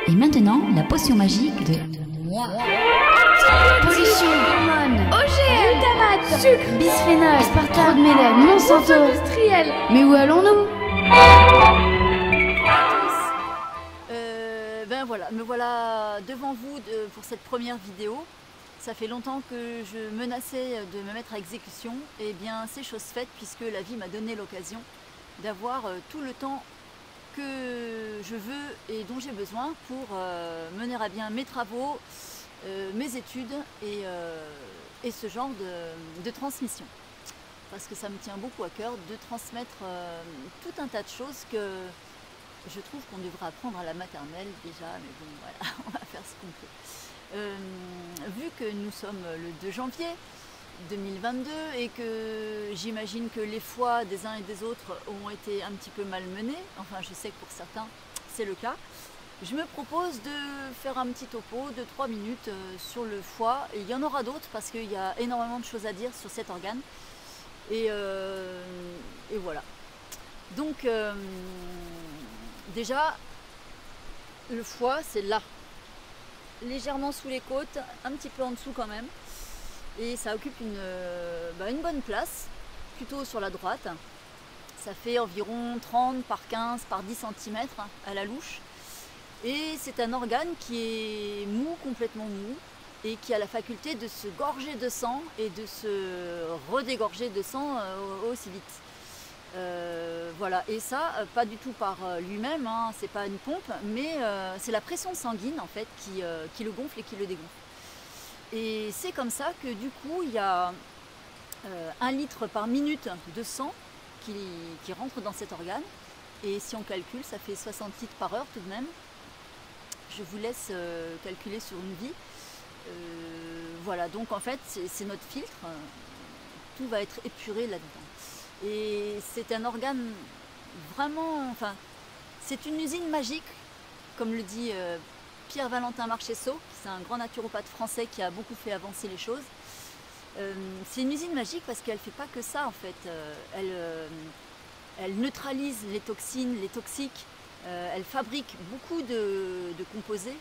Et maintenant, la potion magique de... Pollution, hormones, OGM, glutamate, sucre, bisphénol, trop de médocs, Monsanto. industriel. Mais où allons-nous? Ben voilà, me voilà devant vous pour cette première vidéo. Ça fait longtemps que je menaçais de me mettre à exécution. Et bien c'est chose faite puisque la vie m'a donné l'occasion d'avoir tout le temps que je veux et dont j'ai besoin pour mener à bien mes travaux, mes études et ce genre de transmission. Parce que ça me tient beaucoup à cœur de transmettre tout un tas de choses que je trouve qu'on devrait apprendre à la maternelle déjà, mais bon voilà, on va faire ce qu'on peut. Vu que nous sommes le 2 janvier 2022 et que j'imagine que les foi des uns et des autres ont été un petit peu malmenées, enfin je sais que pour certains c'est le cas, je me propose de faire un petit topo de 3 minutes sur le foie. Et il y en aura d'autres parce qu'il y a énormément de choses à dire sur cet organe. Et voilà. Donc déjà, le foie c'est là, légèrement sous les côtes, un petit peu en dessous quand même. Et ça occupe une bonne place, plutôt sur la droite. Ça fait environ 30 par 15 par 10 cm à la louche. Et c'est un organe qui est mou, complètement mou, et qui a la faculté de se gorger de sang et de se redégorger de sang aussi vite. Voilà, et ça, pas du tout par lui-même, hein, c'est pas une pompe, mais c'est la pression sanguine en fait qui le gonfle et qui le dégonfle. Et c'est comme ça que du coup, il y a 1 litre par minute de sang qui rentre dans cet organe. Et si on calcule, ça fait 60 litres par heure tout de même. Je vous laisse calculer sur une vie. Voilà, donc en fait, c'est notre filtre. Tout va être épuré là-dedans. Et c'est un organe vraiment... Enfin, c'est une usine magique, comme le dit Pierre-Valentin Marchesso, c'est un grand naturopathe français qui a beaucoup fait avancer les choses. C'est une usine magique parce qu'elle ne fait pas que ça en fait. Elle neutralise les toxines, les toxiques. Elle fabrique beaucoup de composés.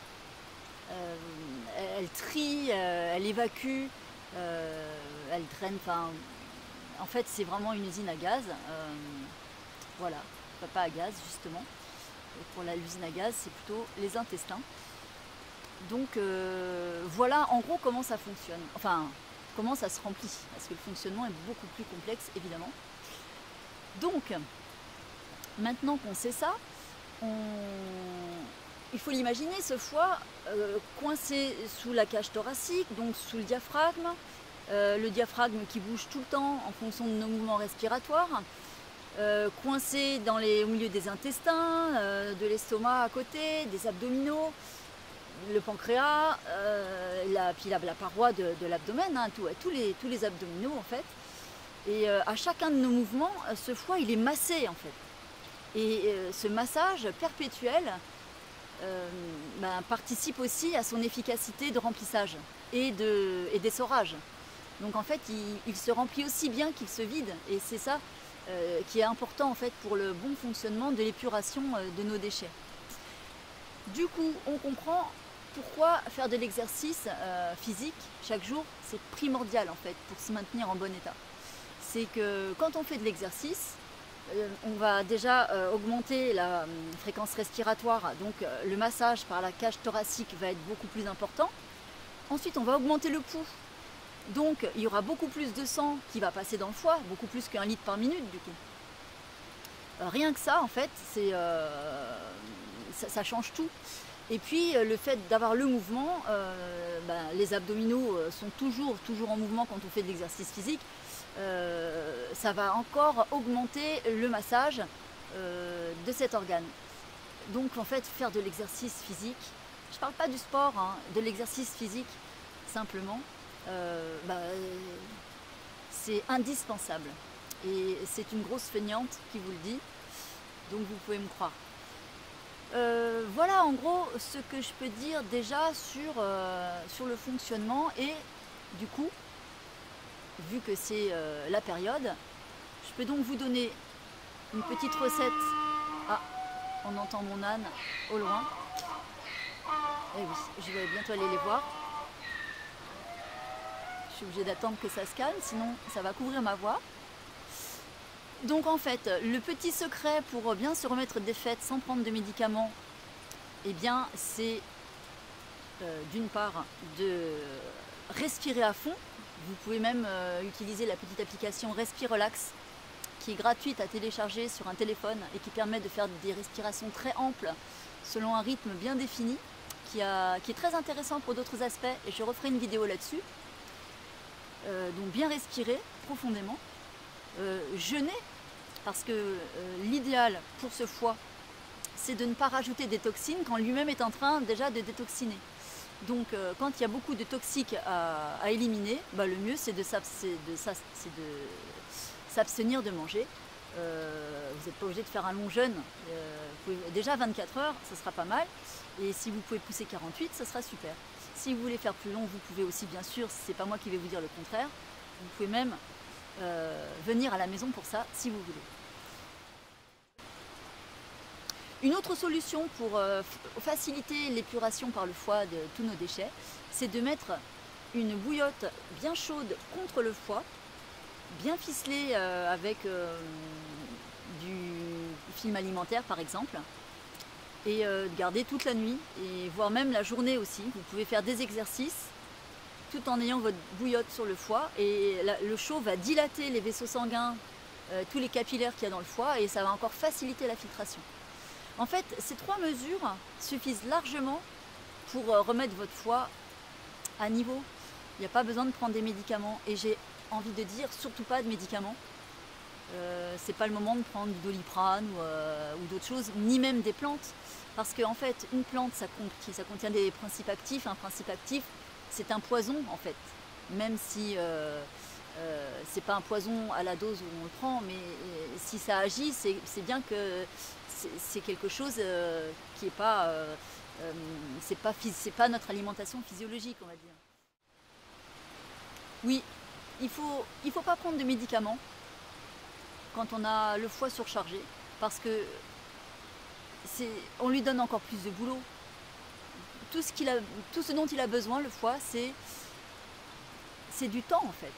Elle trie, elle évacue, elle draine. Enfin, en fait, c'est vraiment une usine à gaz. Voilà, pas à gaz justement. Et pour l'usine à gaz, c'est plutôt les intestins. Donc voilà en gros comment ça fonctionne, enfin comment ça se remplit, parce que le fonctionnement est beaucoup plus complexe évidemment. Donc maintenant qu'on sait ça, il faut l'imaginer ce foie coincé sous la cage thoracique, donc sous le diaphragme qui bouge tout le temps en fonction de nos mouvements respiratoires, coincé au milieu des intestins, de l'estomac à côté, des abdominaux, le pancréas, puis la paroi de l'abdomen, hein, tous les abdominaux en fait. Et à chacun de nos mouvements, ce foie il est massé en fait. Et ce massage perpétuel participe aussi à son efficacité de remplissage et d'essorage. Donc en fait il se remplit aussi bien qu'il se vide. Et c'est ça qui est important en fait pour le bon fonctionnement de l'épuration de nos déchets. Du coup, on comprend pourquoi faire de l'exercice physique chaque jour, c'est primordial en fait pour se maintenir en bon état. C'est que quand on fait de l'exercice, on va déjà augmenter la fréquence respiratoire, donc le massage par la cage thoracique va être beaucoup plus important. Ensuite, on va augmenter le pouls. Donc, il y aura beaucoup plus de sang qui va passer dans le foie, beaucoup plus qu'1 litre par minute du coup. Rien que ça, en fait, ça change tout. Et puis le fait d'avoir le mouvement, les abdominaux sont toujours en mouvement quand on fait de l'exercice physique. Ça va encore augmenter le massage de cet organe. Donc en fait, faire de l'exercice physique, je ne parle pas du sport, hein, de l'exercice physique simplement, c'est indispensable. Et c'est une grosse feignante qui vous le dit, donc vous pouvez me croire. Voilà en gros ce que je peux dire déjà sur le fonctionnement. Et du coup, vu que c'est la période, je peux donc vous donner une petite recette. Ah, on entend mon âne au loin. Eh oui, je vais bientôt aller les voir. Je suis obligée d'attendre que ça se calme, sinon ça va couvrir ma voix. Donc en fait, le petit secret pour bien se remettre des fêtes sans prendre de médicaments, eh bien c'est d'une part de respirer à fond. Vous pouvez même utiliser la petite application Respirelax qui est gratuite à télécharger sur un téléphone et qui permet de faire des respirations très amples selon un rythme bien défini qui est très intéressant pour d'autres aspects et je referai une vidéo là-dessus. Donc bien respirer profondément, jeûner parce que l'idéal pour ce foie c'est de ne pas rajouter des toxines quand lui-même est en train déjà de détoxiner. Donc quand il y a beaucoup de toxiques à éliminer, bah, le mieux c'est de s'abstenir de manger. Vous n'êtes pas obligé de faire un long jeûne. Déjà 24 heures, ça sera pas mal. Et si vous pouvez pousser 48, ça sera super. Si vous voulez faire plus long, vous pouvez aussi bien sûr, c'est pas moi qui vais vous dire le contraire. Vous pouvez même venir à la maison pour ça si vous voulez. Une autre solution pour faciliter l'épuration par le foie de tous nos déchets, c'est de mettre une bouillotte bien chaude contre le foie, bien ficelée avec du film alimentaire par exemple, et de garder toute la nuit, et voire même la journée aussi. Vous pouvez faire des exercices tout en ayant votre bouillotte sur le foie, et le chaud va dilater les vaisseaux sanguins, tous les capillaires qu'il y a dans le foie, et ça va encore faciliter la filtration. En fait, ces trois mesures suffisent largement pour remettre votre foie à niveau. Il n'y a pas besoin de prendre des médicaments. Et j'ai envie de dire, surtout pas de médicaments. C'est pas le moment de prendre du Doliprane ou d'autres choses, ni même des plantes. Parce qu'en fait, une plante, ça contient des principes actifs. Un principe actif, c'est un poison en fait. Même si c'est pas un poison à la dose où on le prend, mais si ça agit, c'est bien que c'est quelque chose qui est pas, c'est pas notre alimentation physiologique, on va dire. Oui, il faut pas prendre de médicaments quand on a le foie surchargé, parce que on lui donne encore plus de boulot. Tout ce dont il a besoin, le foie, c'est du temps en fait.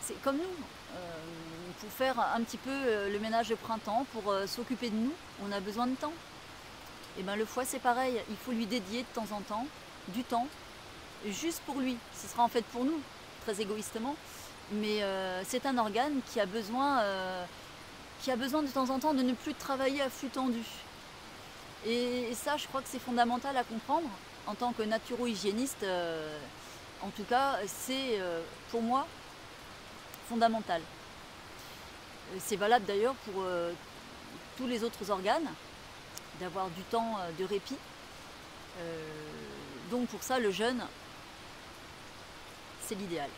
C'est comme nous, pour faire un petit peu le ménage de printemps, pour s'occuper de nous, on a besoin de temps. Et bien le foie c'est pareil, il faut lui dédier de temps en temps du temps, juste pour lui. Ce sera en fait pour nous, très égoïstement, mais c'est un organe qui a besoin de temps en temps de ne plus travailler à flux tendu. Et ça, je crois que c'est fondamental à comprendre en tant que naturo-hygiéniste. En tout cas, c'est pour moi fondamental. C'est valable d'ailleurs pour tous les autres organes, d'avoir du temps de répit. Donc pour ça, le jeûne, c'est l'idéal.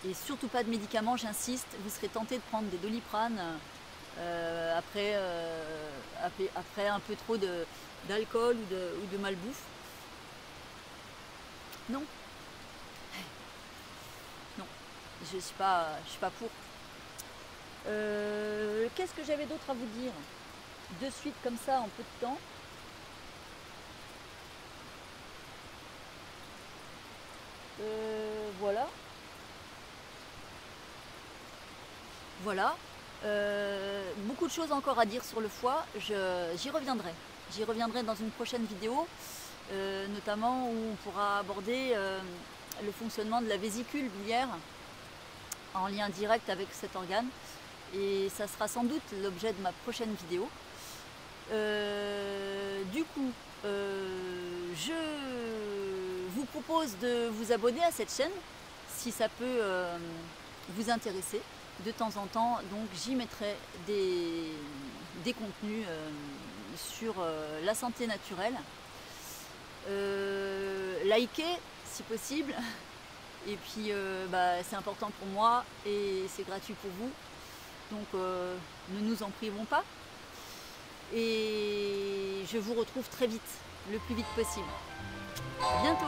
Et surtout pas de médicaments, j'insiste, vous serez tenté de prendre des Doliprane après un peu trop d'alcool ou de malbouffe. Non. Non, je suis pas pour. Qu'est-ce que j'avais d'autre à vous dire de suite comme ça en peu de temps? Voilà. Voilà. Beaucoup de choses encore à dire sur le foie. J'y reviendrai. J'y reviendrai dans une prochaine vidéo, notamment où on pourra aborder le fonctionnement de la vésicule biliaire en lien direct avec cet organe. Et ça sera sans doute l'objet de ma prochaine vidéo. Du coup, je vous propose de vous abonner à cette chaîne si ça peut vous intéresser. De temps en temps, donc j'y mettrai des contenus sur la santé naturelle. Likez si possible. Et puis c'est important pour moi et c'est gratuit pour vous. Donc ne nous en privons pas. Et je vous retrouve très vite, le plus vite possible. À bientôt.